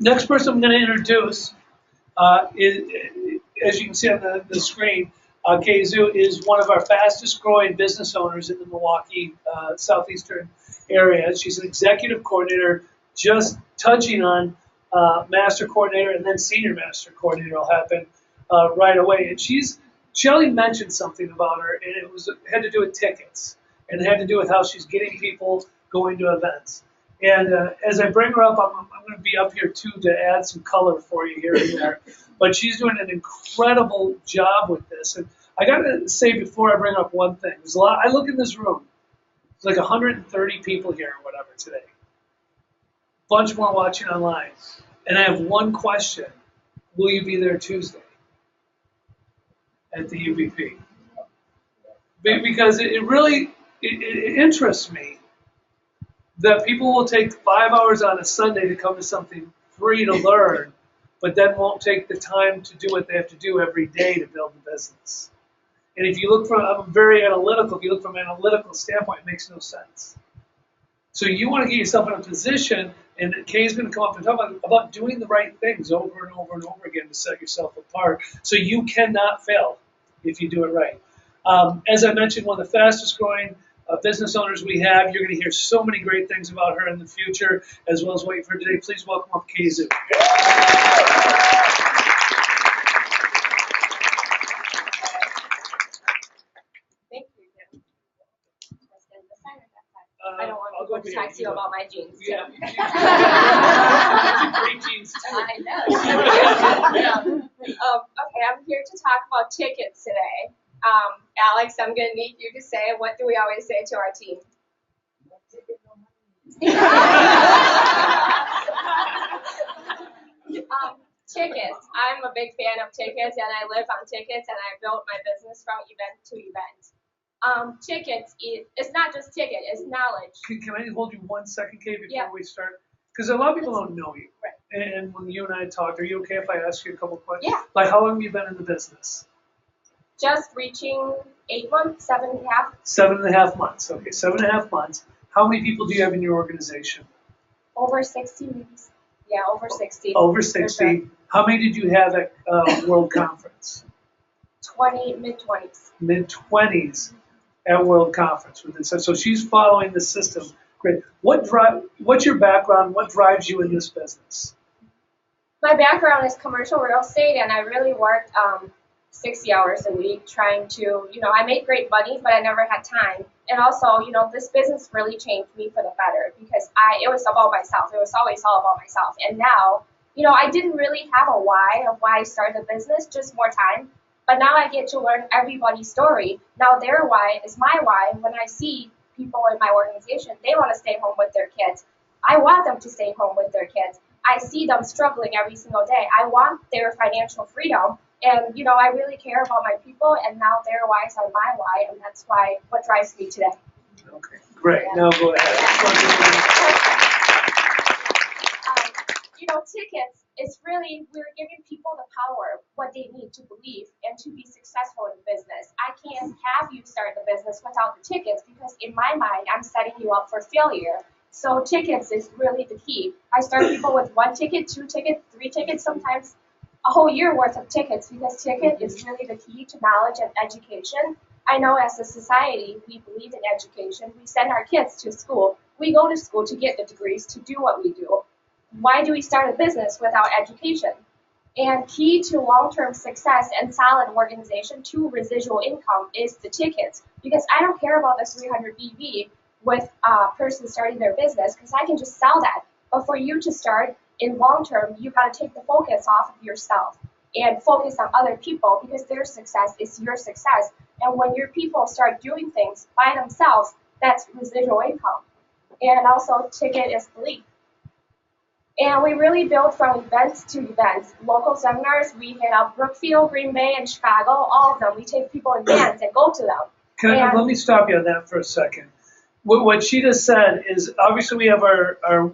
Next person I'm going to introduce is, as you can see on the screen, Keizu is one of our fastest growing business owners in the Milwaukee southeastern area. She's an executive coordinator, just touching on master coordinator, and then senior master coordinator will happen right away. And Shelly mentioned something about her, and it had to do with tickets, and it had to do with how she's getting people going to events. And as I bring her up, I'm going to be up here too to add some color for you here and there. But she's doing an incredible job with this. And I got to say before I bring up one thing, there's a lot. I look in this room, there's like 130 people here or whatever today. Bunch more watching online. And I have one question: will you be there Tuesday at the UBP? Because it really interests me that people will take 5 hours on a Sunday to come to something free to learn, but then won't take the time to do what they have to do every day to build the business. And if you look from, I'm very analytical, if you look from an analytical standpoint, it makes no sense. So you want to get yourself in a position, and Kay's going to come up and talk about doing the right things over and over and over again to set yourself apart. So you cannot fail if you do it right. As I mentioned, one of the fastest growing business owners we have. You're going to hear so many great things about her in the future, as well as waiting for today. Please welcome up Keizu. Thank you, Jim. I don't want people to talk to you about my jeans, too. Yeah. Great jeans, too. I know. Okay, I'm here to talk about tickets today. Alex, I'm going to need you to say, what do we always say to our team? Tickets. I'm a big fan of tickets, and I live on tickets, and I built my business from event to event. Tickets, it's not just ticket, it's knowledge. Can I hold you 1 second, Kay, before we start? Because a lot of people don't know you. Right. And when you and I talked, are you okay if I ask you a couple questions? Yeah. Like, how long have you been in the business? Just reaching 8 months, 7.5. 7.5 months. Okay, 7.5 months. How many people do you have in your organization? Over 60 maybe. Yeah, over 60. Over 60. Sure. How many did you have at World Conference? 20, mid-20s. Mid-20s at World Conference. So she's following the system. Great. What's your background? What drives you in this business? My background is commercial real estate, and I really worked 60 hours a week trying to, I made great money, but I never had time. And also, this business really changed me for the better because it was about myself. It was always all about myself. And now, I didn't really have a why of why I started the business, just more time. But now I get to learn everybody's story. Now their why is my why. When I see people in my organization, they want to stay home with their kids. I want them to stay home with their kids. I see them struggling every single day. I want their financial freedom. And, I really care about my people, and now their whys are my why, and that's what drives me today. Okay, great. Yeah. Now go ahead. Tickets, it's really, we're giving people the power, what they need to believe and to be successful in business. I can't have you start the business without the tickets because in my mind, I'm setting you up for failure. So tickets is really the key. I start people with 1 ticket, 2 tickets, 3 tickets, sometimes a whole year worth of tickets because ticket is really the key to knowledge and education. I know as a society, we believe in education. We send our kids to school. We go to school to get the degrees to do what we do. Why do we start a business without education? And key to long-term success and solid organization to residual income is the tickets. Because I don't care about the 300 BV with a person starting their business because I can just sell that. But for you to start in long term, you got to take the focus off of yourself and focus on other people because their success is your success. And when your people start doing things by themselves, that's residual income. And also, ticket is belief. And we really build from events to events. Local seminars, we hit up Brookfield, Green Bay, and Chicago, all of them. We take people in vans and go to them. Let me stop you on that for a second. What she just said is, obviously we have our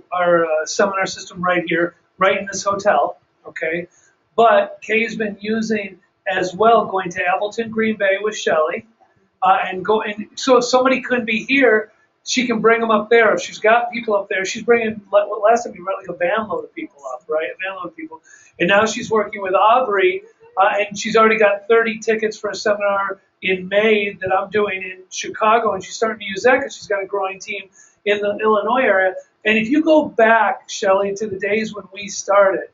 seminar system right here, right in this hotel, okay? But Kay's been using as well, going to Appleton, Green Bay with Shelly, and so if somebody couldn't be here, she can bring them up there. If she's got people up there, she's bringing, last time we brought like a van load of people up, right? A van load of people. And now she's working with Aubrey, and she's already got 30 tickets for a seminar in May that I'm doing in Chicago, and she's starting to use that because she's got a growing team in the Illinois area. And if you go back, Shelley, to the days when we started,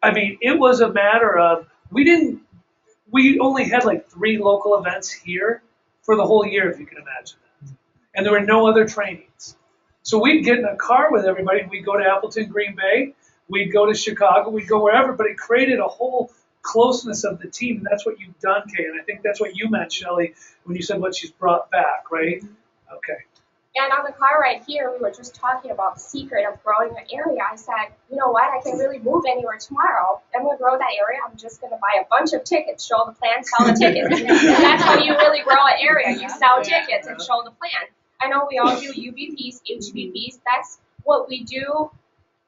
I mean, it was a matter of, we only had like 3 local events here for the whole year, if you can imagine that. And there were no other trainings. So we'd get in a car with everybody, and we'd go to Appleton, Green Bay, we'd go to Chicago, we'd go wherever, but it created a whole closeness of the team. And that's what you've done, Kay, and I think that's what you meant, Shelley, when you said what she's brought back, right? Okay. And on the car ride here, we were just talking about the secret of growing an area. I said, you know what, I can really move anywhere tomorrow. I'm going to grow that area. I'm just going to buy a bunch of tickets, show the plan, sell the tickets. And that's how you really grow an area. You sell tickets and show the plan. I know we all do UBPs, HBPs. That's what we do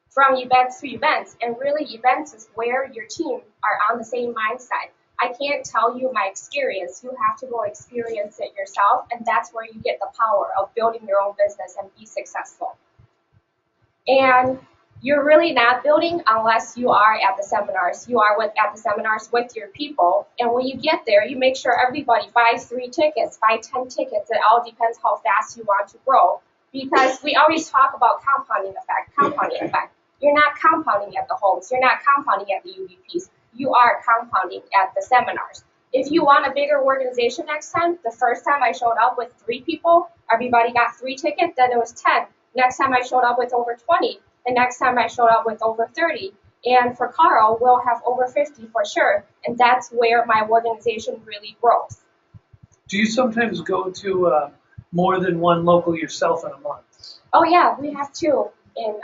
from events to events. And really, events is where your team are on the same mindset. I can't tell you my experience. You have to go experience it yourself, and that's where you get the power of building your own business and be successful. And you're really not building unless you are at the seminars. You are at the seminars with your people, and when you get there, you make sure everybody buys 3 tickets, buy 10 tickets. It all depends how fast you want to grow, because we always talk about compounding effect. You're not compounding at the homes. You're not compounding at the UBPs. You are compounding at the seminars. If you want a bigger organization next time, the first time I showed up with 3 people, everybody got 3 tickets, then it was 10. Next time I showed up with over 20. The next time I showed up with over 30. And for Carl, we'll have over 50 for sure. And that's where my organization really grows. Do you sometimes go to more than one local yourself in a month? Oh yeah, we have 2 in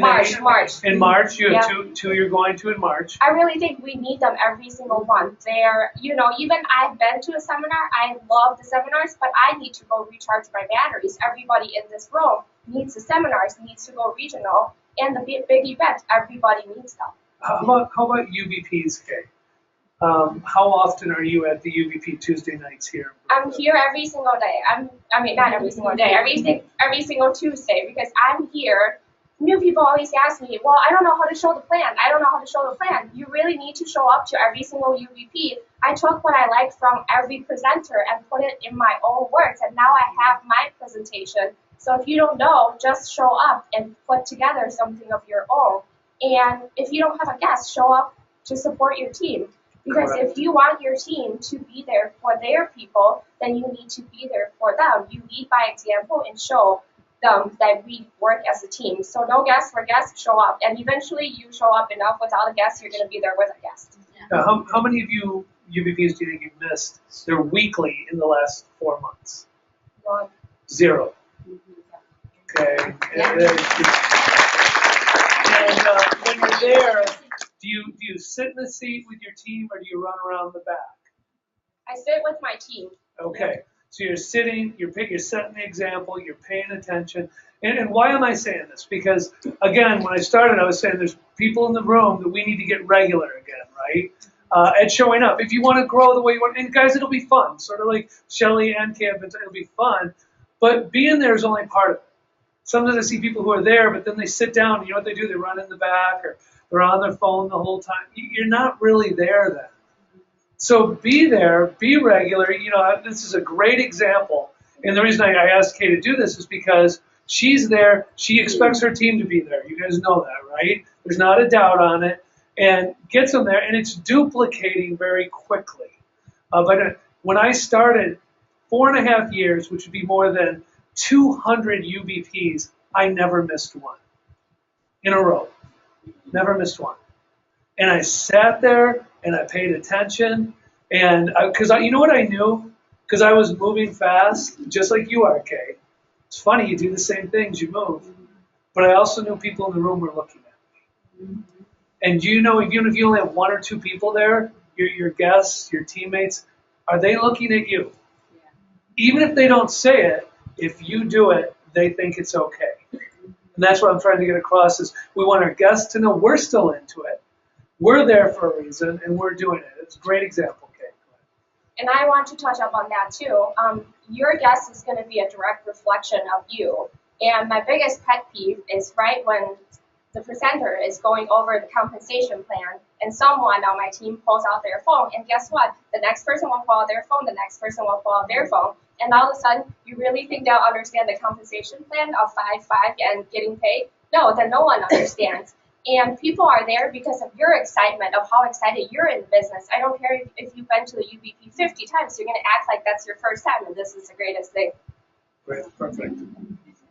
March. In March, you have Yeah. two you're going to in March. I really think we need them every single month. They're, even I've been to a seminar. I love the seminars, but I need to go recharge my batteries. Everybody in this room needs the seminars, needs to go regional, and the big event, everybody needs them. How about UBPs, Kay? How often are you at the UBP Tuesday nights here? I'm here every single day. Not every single day, every single Tuesday, because I'm here. New people always ask me, well, I don't know how to show the plan. You really need to show up to every single UBP. I took what I liked from every presenter and put it in my own words, and now I have my presentation. So if you don't know, just show up and put together something of your own. And if you don't have a guest, show up to support your team. Because if you want your team to be there for their people, then you need to be there for them. You lead by example and show them that we work as a team. So no guests for guests, show up. And eventually you show up enough without a guest, you're going to be there with a guest. Now, how many of you UBPs do you think you've missed their weekly in the last 4 months? 1. 0. Okay. Yeah. And when you're there, do you sit in the seat with your team, or do you run around the back? I sit with my team. Okay. So you're sitting, you're setting the example, you're paying attention. And why am I saying this? Because, again, when I started, I was saying there's people in the room that we need to get regular again, right? At showing up. If you want to grow the way you want, and guys, it'll be fun. Sort of like Shelley and Kay have been saying, it'll be fun. But being there is only part of it. Sometimes I see people who are there, but then they sit down, and you know what they do? They run in the back, or they're on their phone the whole time. You're not really there then. So be there, be regular. This is a great example. And the reason I asked Kay to do this is because she's there. She expects her team to be there. You guys know that, right? There's not a doubt on it. And gets them there, and it's duplicating very quickly. But when I started 4.5 years, which would be more than 200 UBPs, I never missed one in a row. Never missed one. And I sat there and I paid attention, and because you know what I knew? Because I was moving fast, just like you are, Kay. It's funny, you do the same things, you move. But I also knew people in the room were looking at me. And even if you only have 1 or 2 people there, your guests, your teammates, are they looking at you? Even if they don't say it, if you do it, they think it's okay. And that's what I'm trying to get across is we want our guests to know we're still into it. We're there for a reason, and we're doing it. It's a great example, Kay. And I want to touch up on that too. Your guest is going to be a direct reflection of you. And my biggest pet peeve is right when the presenter is going over the compensation plan and someone on my team pulls out their phone, and guess what? The next person will pull out their phone, the next person will pull out their phone, and all of a sudden, you really think they'll understand the compensation plan of 5-5 and getting paid? No, then no one understands. And people are there because of your excitement, of how excited you're in the business. I don't care if you've been to the UBP 50 times, you're going to act like that's your first time, and this is the greatest thing. Great, perfect.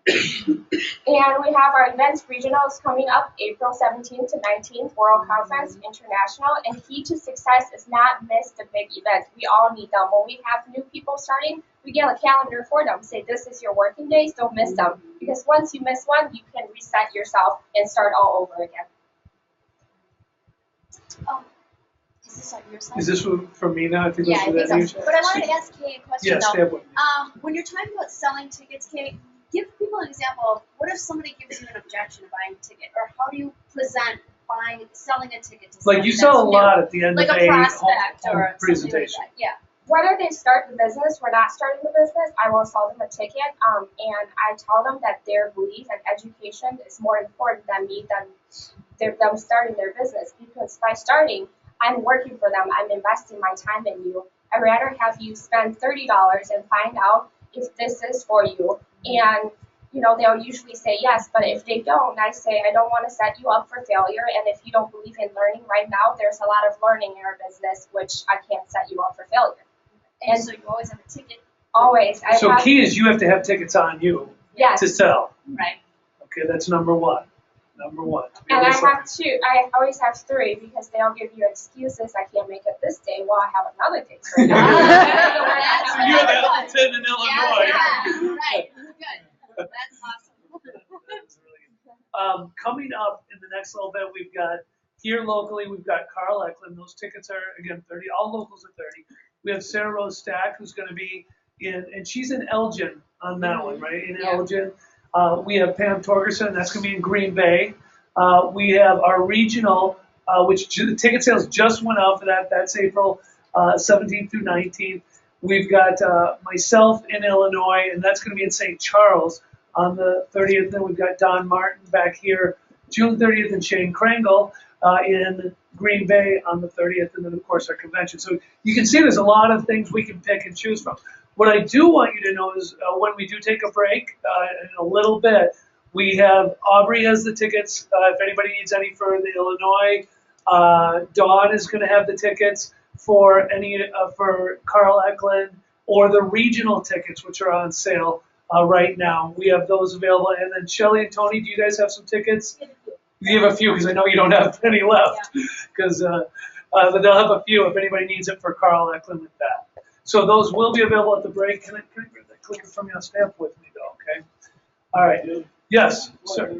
And we have our events regionals coming up April 17th to 19th, World Conference International. And key to success is not miss the big events. We all need them. When we have new people starting, we get a calendar for them. Say this is your working days, don't miss them. Because once you miss one, you can reset yourself and start all over again. Is this on your side? Is this for me now? I think Yeah, I this think is so. But I wanted to ask Kay a question, yes, though. yeah, When you're talking about selling tickets, Kay, give people an example of what if somebody gives you an objection to buying a ticket, or how do you present selling a ticket to somebody like you sell a lot at the end like of a a prospect home or presentation. something like that. Yeah. Whether they start the business or not starting the business, I will sell them a ticket, and I tell them that their belief and education is more important than them starting their business. Because by starting, I'm working for them. I'm investing my time in you. I'd rather have you spend $30 and find out if this is for you. And they'll usually say yes, but if they don't, I say I don't want to set you up for failure. And if you don't believe in learning right now, there's a lot of learning in our business, which I can't set you up for failure. And so you always have a ticket. Always. So key is you have to have tickets on you Yes. to sell. Right. Okay, that's number one. Number one. And I have two. I always have three because they'll give you excuses. I can't make it this day. Well, I have another date. So you're the Appleton in Illinois. Yeah, right. Good. That's awesome. That's really good. Coming up in the next little bit, we've got here locally, we've got Carl Eklund. Those tickets are, again, 30. All locals are 30. We have Sarah Rose Stack, who's going to be and she's in Elgin on that one, right? In Elgin. We have Pam Torgerson, that's going to be in Green Bay. We have our regional, which the ticket sales just went out for that. That's April 17th through 19th. We've got myself in Illinois, and that's going to be in St. Charles on the 30th. Then we've got Don Martin back here June 30th, and Shane Krangle in Green Bay on the 30th, and then, of course, our convention. So you can see there's a lot of things we can pick and choose from. What I do want you to know is when we do take a break in a little bit, we have Aubrey has the tickets. If anybody needs any for the Illinois, Dawn is going to have the tickets for for Carl Eklund or the regional tickets, which are on sale right now. We have those available. And then Shelly and Tony, do you guys have some tickets? You have a few because I know you don't have any left. Because but they'll have a few if anybody needs it for Carl Eklund with that. So those will be available at the break. Can I grab that clicker from you? I'll stay up with me though, okay? All right. Yes, sir.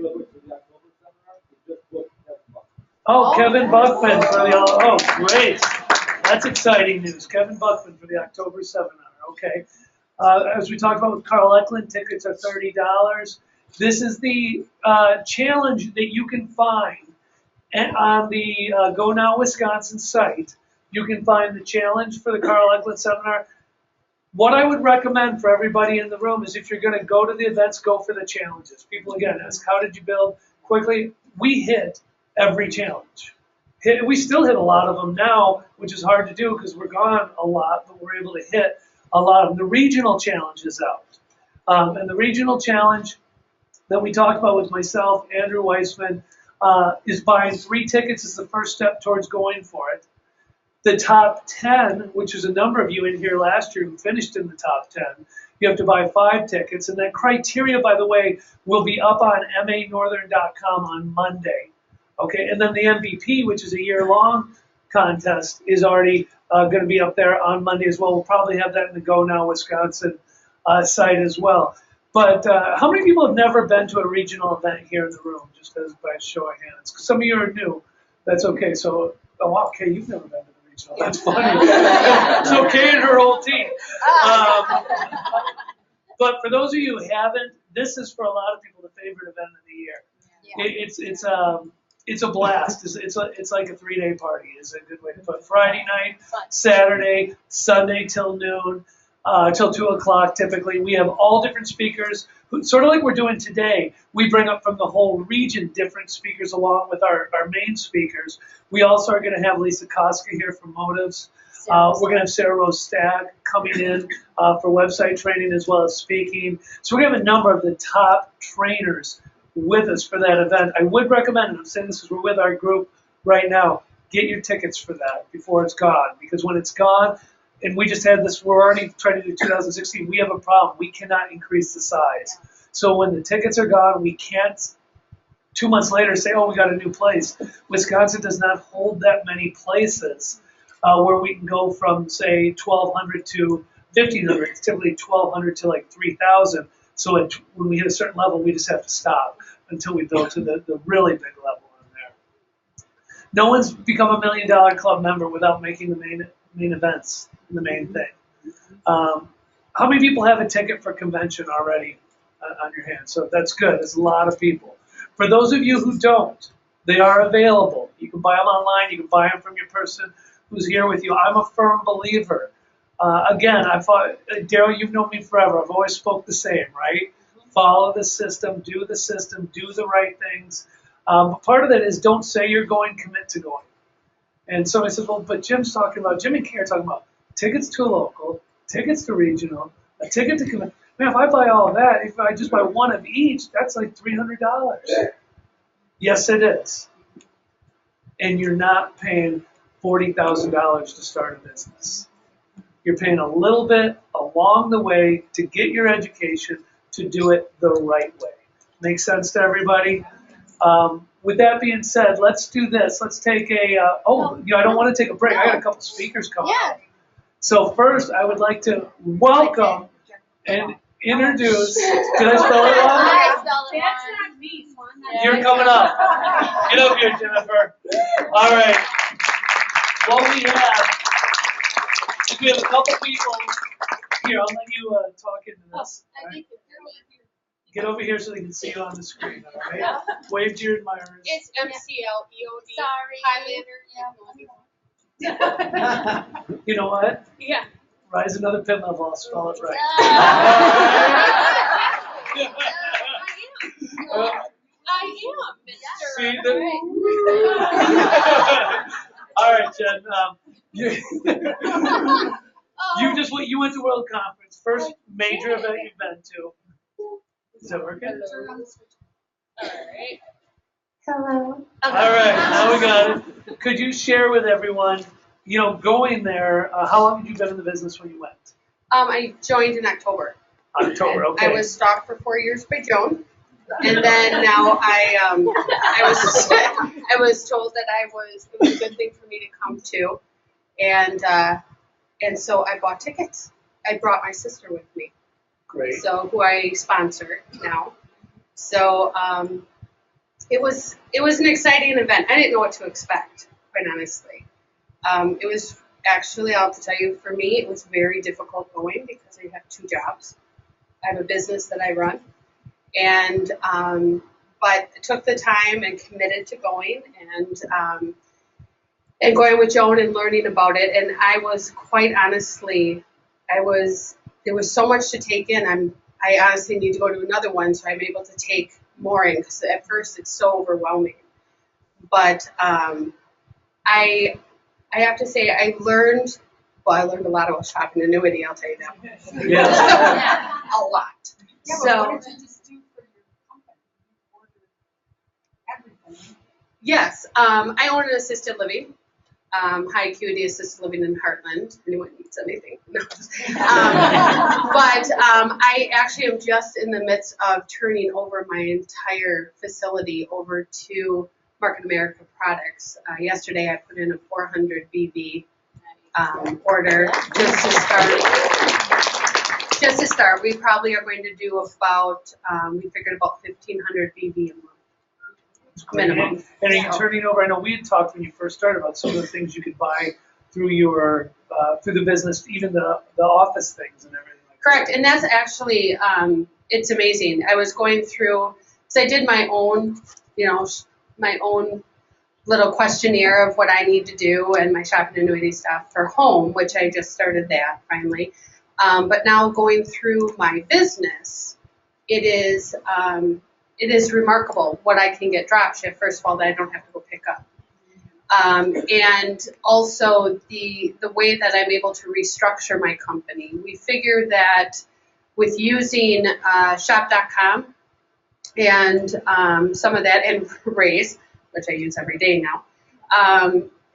Oh, Kevin Buckman for the great. That's exciting news. Kevin Buckman for the October seminar. Okay. As we talked about with Carl Eklund, tickets are $30. This is the challenge that you can find on the Go Now Wisconsin site. You can find the challenge for the Carl Eklund seminar. What I would recommend for everybody in the room is if you're going to go to the events, go for the challenges. People, again, ask, how did you build quickly? We hit every challenge. We still hit a lot of them now, which is hard to do because we're gone a lot, but we're able to hit a lot of them. The regional challenge is out. And the regional challenge that we talked about with myself, Andrew Weissman, is buying 3 tickets is the first step towards going for it. The top 10, which is a number of you in here last year who finished in the top 10, you have to buy 5 tickets. And that criteria, by the way, will be up on manorthern.com on Monday. Okay, and then the MVP, which is a year-long contest, is already going to be up there on Monday as well. We'll probably have that in the Go Now Wisconsin site as well. But how many people have never been to a regional event here in the room, just as by a show of hands? 'Cause some of you are new. That's okay. So, okay, you've never been to the regional. That's funny. It's okay in her whole team. But for those of you who haven't, this is for a lot of people the favorite event of the year. Yeah. It's a blast. It's like a 3-day party is a good way to put it. Friday night, Saturday, Sunday till noon, till 2 o'clock typically. We have all different speakers, sort of like we're doing today. We bring up from the whole region different speakers along with our main speakers. We also are going to have Lisa Koska here from Motives. We're going to have Sarah Rose Stagg coming in for website training as well as speaking. So we're going to have a number of the top trainers with us for that event. I would recommend, and I'm saying this because we're with our group right now, get your tickets for that before it's gone. Because when it's gone, and we just had this, we're already trying to do 2016, we have a problem. We cannot increase the size. So when the tickets are gone, we can't 2 months later say, oh, we got a new place. Wisconsin does not hold that many places where we can go from, say, 1,200 to 1,500. It's typically 1,200 to like 3,000. So when we hit a certain level, we just have to stop until we build to the really big level in there. No one's become a $1 million club member without making the main events, the main thing. How many people have a ticket for convention already on your hand? So that's good. There's a lot of people. For those of you who don't, they are available. You can buy them online. You can buy them from your person who's here with you. I'm a firm believer. Again, Daryl, you've known me forever. I've always spoke the same, right? Follow the system, do the right things. But part of that is don't say you're going, commit to going. And somebody says, well, but Jim and Karen are talking about tickets to a local, tickets to regional, a ticket to convention. Man, if I buy all of that, if I just buy one of each, that's like $300. Yes, it is. And you're not paying $40,000 to start a business. You're paying a little bit along the way to get your education, to do it the right way. Make sense to everybody? With that being said, let's do this. Let's take I don't want to take a break. I got a couple speakers coming up. So first, I would like to welcome and introduce. Did I spell it wrong? I spelled it That's wrong. not me. You're coming up. Get up here, Jennifer. All right. What we have a couple people here. I'll let you talk into this. I Right? think Get over here so they can see you on the screen. All right. Wave to your admirers. It's MCLEOD. Sorry. Highlander. You know what? Yeah. Rise another pin level. I'll spell it right. I am, Mr. See All right, Jen. You went to World Conference, first major event you've been to. Is that working? All right. Hello. All right, now we got it. Could you share with everyone, going there, how long had you been in the business when you went? I joined in October. October, okay. I was stalked for 4 years by Joan, and then now I was told that it was a good thing for me to come to, and so I bought tickets. I brought my sister with me. Great. So who I sponsor now. So it was an exciting event. I didn't know what to expect, quite honestly. It was actually, I'll have to tell you, for me, it was very difficult going because I have 2 jobs. I have a business that I run, and but I took the time and committed to going and going with Joan and learning about it. And I was quite honestly, there was so much to take in. I honestly need to go to another one so I'm able to take more in, because at first it's so overwhelming. But I have to say I learned a lot about shopping annuity, I'll tell you that. Yeah. A lot. Yeah, So but what did you just do for your company? You ordered everything. yes, I own an assisted living. High acuity assisted living in Heartland. Anyone needs anything? No. But I actually am just in the midst of turning over my entire facility over to Market America Products. Yesterday I put in a 400 BV order just to start. We probably are going to do about, we figured about 1,500 BV a month. Minimum. And are you turning over? I know we had talked when you first started about some of the things you could buy through your through the business, even the office things and everything like Correct, that. and that's actually it's amazing. I was going through, so I did my own, my own little questionnaire of what I need to do and my shopping annuity stuff for home, which I just started that finally. But now going through my business, it is remarkable what I can get drop shipped. First of all, that I don't have to go pick up. And also the way that I'm able to restructure my company. We figured that with using shop.com and some of that, and Raise, which I use every day now,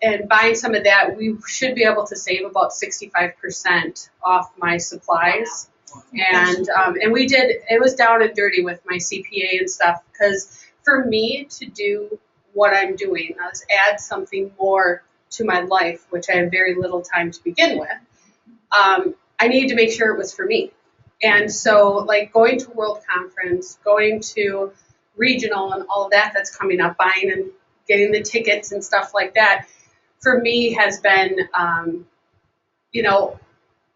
and buying some of that, we should be able to save about 65% off my supplies. And we did, it was down and dirty with my CPA and stuff, because for me to do what I'm doing is add something more to my life, which I have very little time to begin with. I needed to make sure it was for me. And so like going to World Conference, going to regional and all of that that's coming up, buying and getting the tickets and stuff like that, for me has been,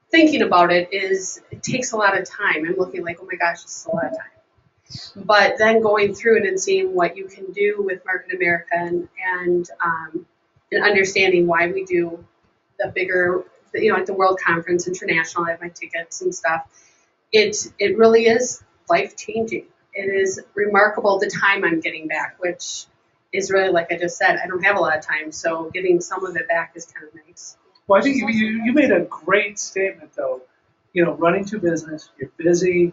thinking about it takes a lot of time. I'm looking like, oh my gosh, this is a lot of time. But then going through it and seeing what you can do with Market America and understanding why we do the bigger, at the World Conference International, I have my tickets and stuff. It really is life-changing. It is remarkable the time I'm getting back, which is really, like I just said, I don't have a lot of time, so getting some of it back is kind of nice. Well, I think you made a great statement, though. Running two business, you're busy.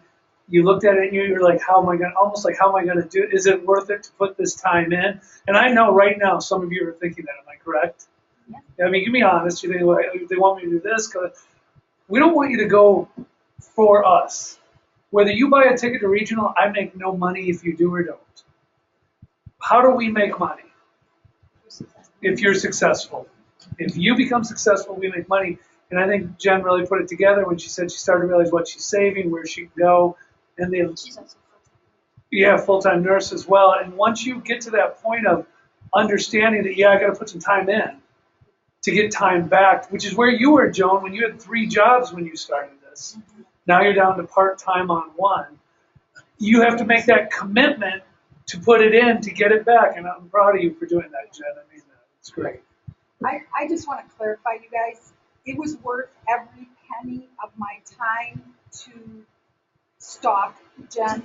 You looked at it and you're like, how am I going to do it? Is it worth it to put this time in? And I know right now some of you are thinking that. Am I correct? Yeah. I mean, give me honest. You think, well, they want me to do this? Cause we don't want you to go for us. Whether you buy a ticket to regional, I make no money if you do or don't. How do we make money? If you're successful. If you become successful, we make money. And I think Jen really put it together when she said she started to realize what she's saving, where she can go. And She's also full-time nurse as well. And once you get to that point of understanding that, I got to put some time in to get time back, which is where you were, Joan, when you had 3 jobs when you started this. Now you're down to part-time on 1. You have to make that commitment to put it in to get it back. And I'm proud of you for doing that, Jen. I mean, it's great. I just want to clarify, you guys, it was worth every penny of my time to stalk Jen.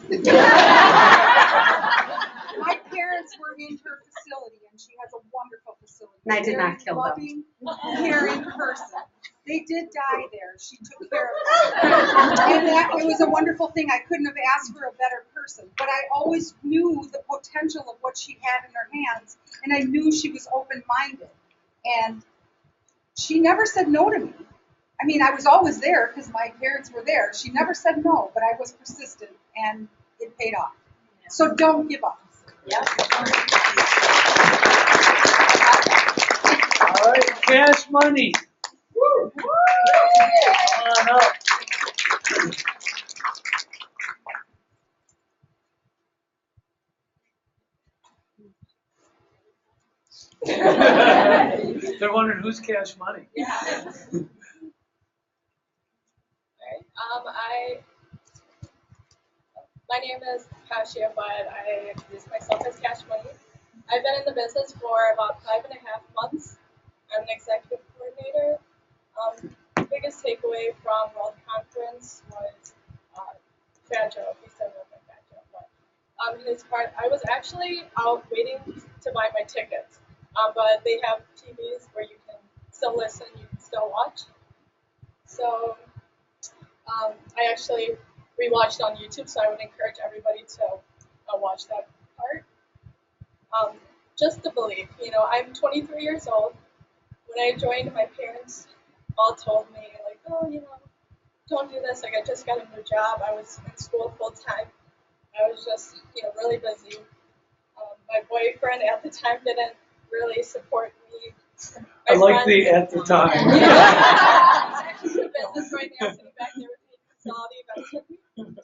My parents were in her facility, and she has a wonderful facility. And I did not kill them. Loving, caring person. They did die there. She took care of them. And it was a wonderful thing. I couldn't have asked for a better person. But I always knew the potential of what she had in her hands, and I knew she was open-minded. And she never said no to me. I mean, I was always there because my parents were there. She never said no, but I was persistent, and it paid off. So don't give up. Yeah. All right, cash money. Woo! Come on up. They're wondering who's cash money. Yeah. Alright. My name is Kashia, but I introduce myself as Cash Money. I've been in the business for about 5.5 months. I'm an executive coordinator. Biggest takeaway from World Conference was Fat Joe. He said it was Fat Joe, but his part. I was actually out waiting to buy my tickets, but they have TVs where you can still listen, you can still watch. So I actually rewatched on YouTube, so I would encourage everybody to watch that part. Just to believe, I'm 23 years old. When I joined, my parents all told me, like, oh, don't do this. Like, I just got a new job. I was in school full time. I was just, really busy. My boyfriend at the time didn't really support me. I like the at the time. He's in business right now, sitting back there with me, consolidating.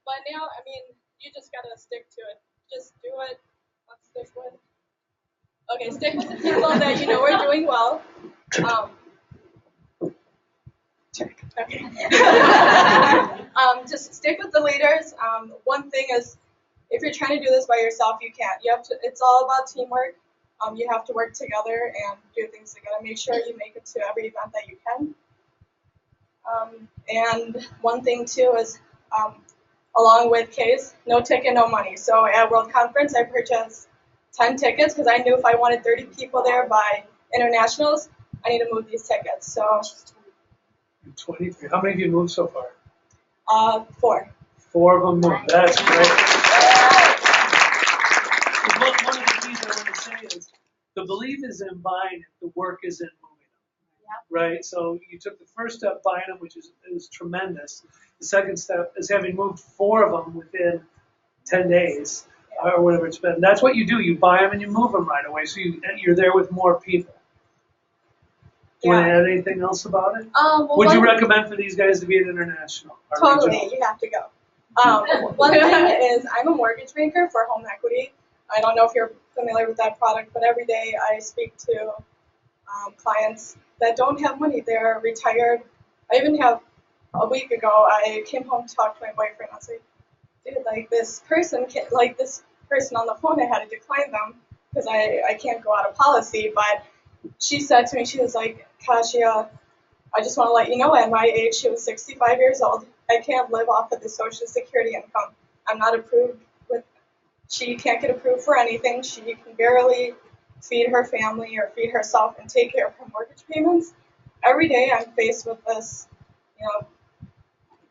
But now, I mean, you just gotta stick to it. Just do it. Stick with the people that you know are doing well. Just stick with the leaders. One thing is, if you're trying to do this by yourself, you can't. You have to. It's all about teamwork. You have to work together and do things together. Make sure you make it to every event that you can. And one thing too is, along with K's, no ticket, no money. So at World Conference, I purchased 10 tickets because I knew if I wanted 30 people there by internationals, I need to move these tickets. So 23. How many of you moved so far? 4. 4 of them moved. That's great. One of the things I want to say is the belief is in buying it, the work is in moving them. Right? So you took the first step buying them, which is tremendous. The second step is having moved 4 of them within 10 days or whatever it's been. That's what you do. You buy them and you move them right away. So you're there with more people. Do you want to add anything else about it? Would you recommend for these guys to be an international? Totally, you have to go. One thing is I'm a mortgage banker for home equity. I don't know if you're familiar with that product, but every day I speak to clients that don't have money. They're retired. I even have a week ago, I came home to talk to my boyfriend. I was like, dude, like this person on the phone, I had to decline them because I can't go out of policy. But she said to me, she was like, Kasia, I just want to let you know, at my age, she was 65 years old. I can't live off of the Social Security income. I'm not approved she can't get approved for anything. She can barely feed her family or feed herself and take care of her mortgage payments. Every day I'm faced with this,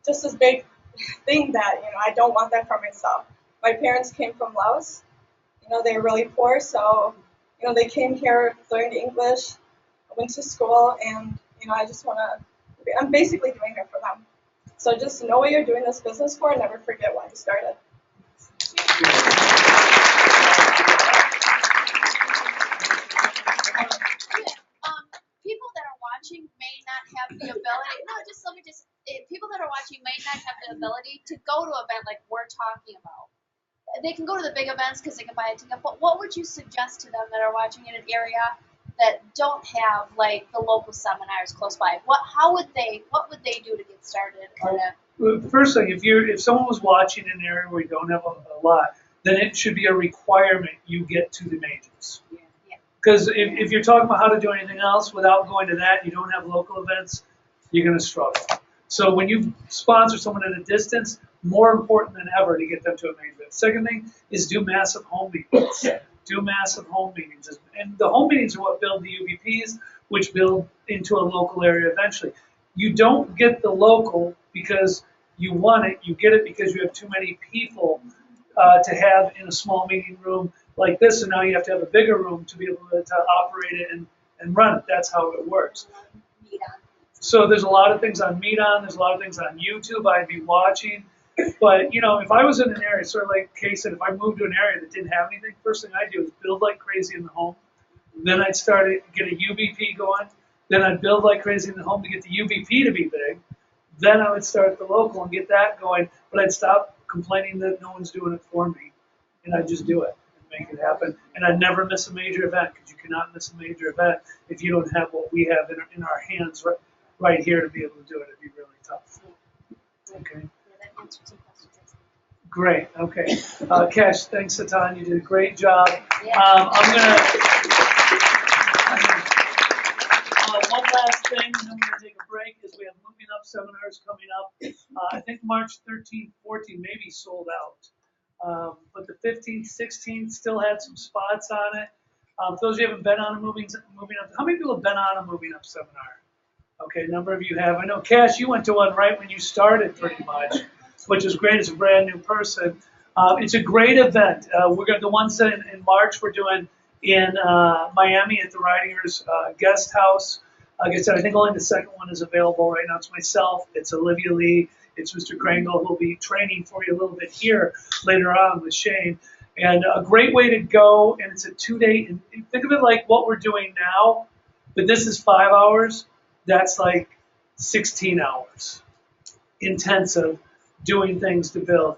just this big thing that, I don't want that for myself. My parents came from Laos. They were really poor, so, they came here, learned English, went to school, and, I just want to, I'm basically doing it for them. So just know what you're doing this business for and never forget why you started. People that are watching may not have the ability. People that are watching may not have the ability to go to an event like we're talking about. They can go to the big events because they can buy a ticket. But what would you suggest to them that are watching in an area that don't have like the local seminars close by? What would they do to get started? Well, the first thing, if someone was watching in an area where you don't have a lot, then it should be a requirement you get to the majors. Because if you're talking about how to do anything else without going to that, you don't have local events, you're going to struggle. So when you sponsor someone at a distance, more important than ever to get them to a major event. Second thing is do massive home meetings. Do massive home meetings. And the home meetings are what build the UBPs, which build into a local area eventually. You don't get the local because you want it. You get it because you have too many people to have in a small meeting room like this, and now you have to have a bigger room to be able to operate it and run it. That's how it works. So there's a lot of things on Meet-On. There's a lot of things on YouTube I'd be watching. But, if I was in an area, sort of like Kay said, if I moved to an area that didn't have anything, first thing I'd do is build like crazy in the home. Then I'd get a UBP going. Then I'd build like crazy in the home to get the UBP to be big. Then I would start the local and get that going. But I'd stop complaining that no one's doing it for me. And I'd just do it and make it happen. And I'd never miss a major event because you cannot miss a major event if you don't have what we have in our hands right here to be able to do it. It'd be really tough. Okay. Great. Okay. Cash, thanks a ton. You did a great job. I'm going to one last thing, and then we're going to take a break, is we have Moving Up seminars coming up. I think March 13th, 14th, maybe sold out. But the 15th, 16th still had some spots on it. For those of you who haven't been on a Moving Up, how many people have been on a Moving Up seminar? Okay, a number of you have. I know, Cash, you went to one right when you started pretty much, which is great as a brand new person. It's a great event. The ones that in March we're doing in Miami at the Writers Guest House. Like I said, I think only the second one is available right now. It's myself, it's Olivia Lee, it's Mr. Krangle, who will be training for you a little bit here later on with Shane. And a great way to go, and it's a 2-day, and think of it like what we're doing now, but this is 5 hours. That's like 16 hours intensive doing things to build.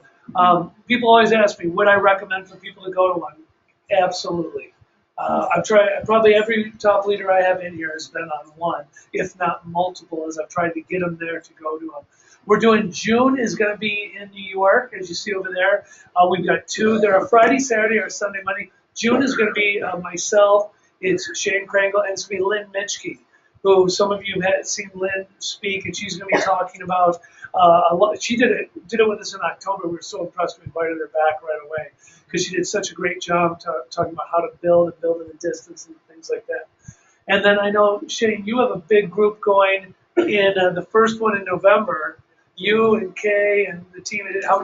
People always ask me, would I recommend for people to go to one? Absolutely. I've tried, probably every top leader I have in here has been on one, if not multiple, as I've tried to get them there to go to them. We're doing June is going to be in New York, as you see over there. We've got 2. There are Friday, Saturday, or Sunday, Monday. June is going to be myself. It's Shane Krangle, and it's going to be Lynn Mitchke, who some of you have seen Lynn speak, and she's going to be talking about a lot. She did it with us in October. We were so impressed. We invited her back right away because she did such a great job talking about how to build and build in the distance and things like that. And then I know, Shane, you have a big group going in the first one in November. You and Kay and the team. How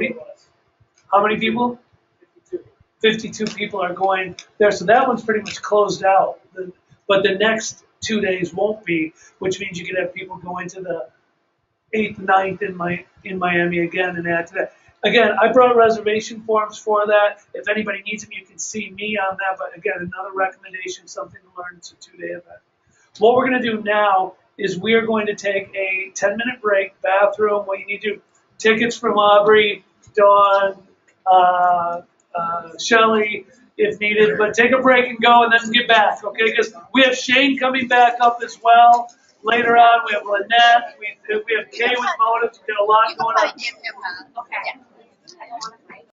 many people? 52 people are going there. So that one's pretty much closed out. But the next 2 days won't be, which means you could have people going to the 8th, 9th in Miami again and add to that. Again, I brought reservation forms for that. If anybody needs them, you can see me on that. But again, another recommendation, something to learn. It's a 2-day event. What we're going to do now is we are going to take a 10-minute break, bathroom, what you need to do, tickets from Aubrey, Dawn, Shelly, if needed, but take a break and go and then get back, okay? Because we have Shane coming back up as well. Later on, we have Lynette, we have Kay with motives. We've got a lot You can going probably on. give him a. Okay. Yeah. I don't want to